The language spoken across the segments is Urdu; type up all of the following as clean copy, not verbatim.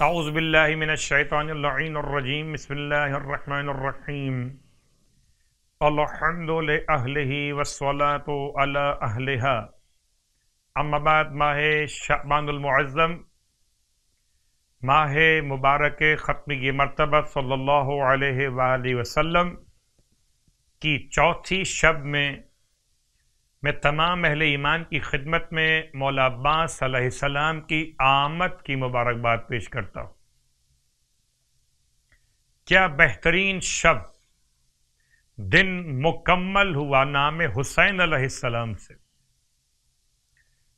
اعوذ باللہ من الشیطان اللعین الرجیم بسم اللہ الرحمن الرحیم الحمد لأہلہ والصلاة علی اہلہا اما بعد ماہ شعبان المعظم ماہ مبارک ختمی مرتبہ صلی اللہ علیہ وآلہ وسلم کی چوتھی شب میں تمام اہل ایمان کی خدمت میں مولا عباس علیہ السلام کی آمد کی مبارکباد پیش کرتا ہوں۔ کیا بہترین شب دن مکمل ہوا نام حسین علیہ السلام سے،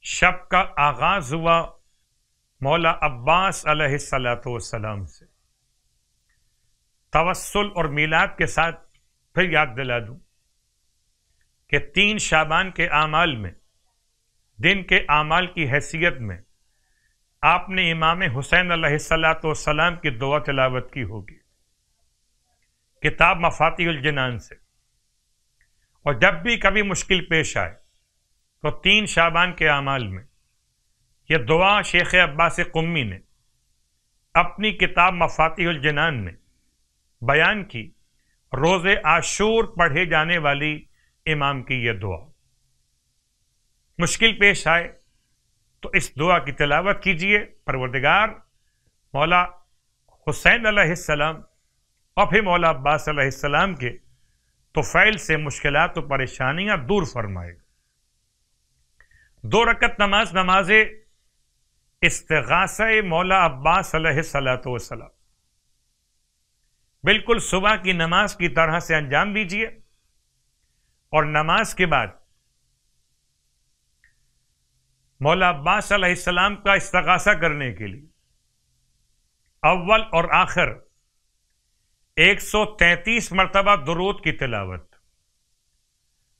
شب کا آغاز ہوا مولا عباس علیہ السلام سے۔ توسل اور میلاد کے ساتھ پھر یاد دلا دوں کہ 3 شعبان کے اعمال میں، دن کے اعمال کی حیثیت میں آپ نے امام حسین علیہ السلام کی دعا تلاوت کی ہوگی کتاب مفاتیح الجنان سے، اور جب بھی کبھی مشکل پیش آئے تو 3 شعبان کے اعمال میں یہ دعا شیخ عباس قمی نے اپنی کتاب مفاتیح الجنان میں بیان کی۔ روز عاشور پڑھے جانے والی امام کی یہ دعا، مشکل پیش آئے تو اس دعا کی تلاوت کیجئے۔ پروردگار مولا حسین علیہ السلام اور پھر مولا عباس علیہ السلام کے طفیل سے مشکلات و پریشانیاں دور فرمائے گا۔ 2 رکعت نماز استغاثہ مولا عباس علیہ السلام بالکل صبح کی نماز کی طرح سے انجام دیجئے، اور نماز کے بعد مولا عباس علیہ السلام کا استغاثہ کرنے کے لیے اول اور آخر 133 مرتبہ درود کی تلاوت،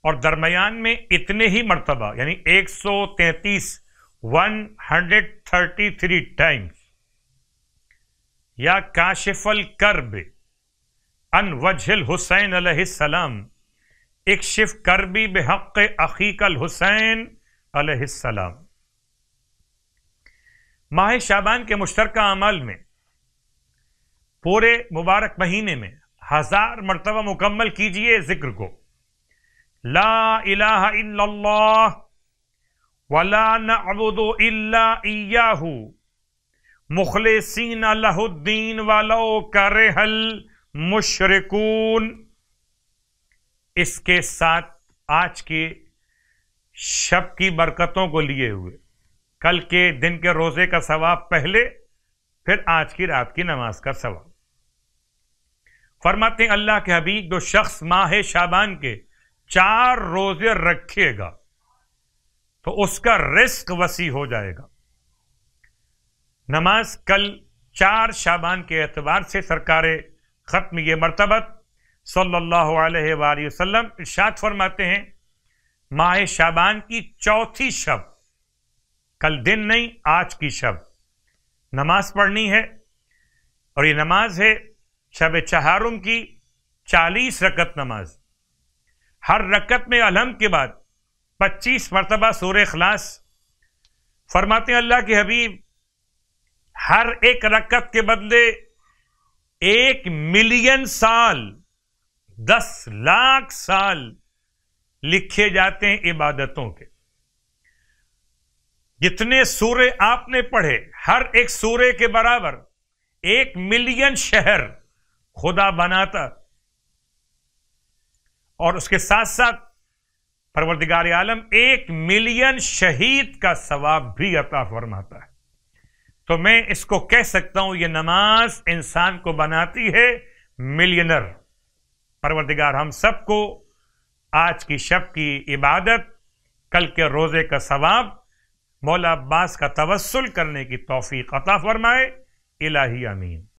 اور درمیان میں اتنے ہی مرتبہ یعنی 133 ٹائمز یا کاشف الکرب عن وجہ الحسین علیہ السلام اکشف کربی بحق اخیک الحسین علیہ السلام۔ ماہ شعبان کے مشترکہ اعمال میں پورے مبارک مہینے میں 1000 مرتبہ مکمل کیجئے ذکر کو، لا الہ الا اللہ ولا نعبد الا ایاہ مخلصین لہ الدین ولو کرہ المشرکون۔ اس کے ساتھ آج کی شب کی برکتوں کو لیے ہوئے کل کے دن کے روزے کا ثواب پہلے، پھر آج کی رات کی نماز کا ثواب۔ فرماتے ہیں اللہ کے حبیب جو شخص ماہ شعبان کے 4 روزے رکھے گا تو اس کا رزق وسیع ہو جائے گا۔ نماز کل 4 شعبان کے اعتبار سے سرکار ختم یہ مرتبت صلی اللہ علیہ وآلہ وسلم ارشاد فرماتے ہیں ماہ شعبان کی چوتھی شب، کل دن نہیں آج کی شب نماز پڑھنی ہے، اور یہ نماز ہے شب چہارم کی 40 رکعت نماز۔ ہر رکعت میں الحمد کے بعد 25 مرتبہ سورہ اخلاص۔ فرماتے ہیں اللہ کے حبیب ہر ایک رکعت کے بدلے 1 ملین سال 10 لاکھ سال لکھے جاتے ہیں عبادتوں کے۔ جتنے سورے آپ نے پڑھے ہر ایک سورے کے برابر 1 ملین شہر خدا بناتا، اور اس کے ساتھ ساتھ پروردگار عالم 1 ملین شہید کا ثواب بھی عطا فرماتا ہے۔ تو میں اس کو کہہ سکتا ہوں یہ نماز انسان کو بناتی ہے ملینر۔ پروردگار ہم سب کو آج کی شب کی عبادت، کل کے روزے کا ثواب، مولا عباس کا توسل کرنے کی توفیق عطا فرمائے۔ الہی آمین۔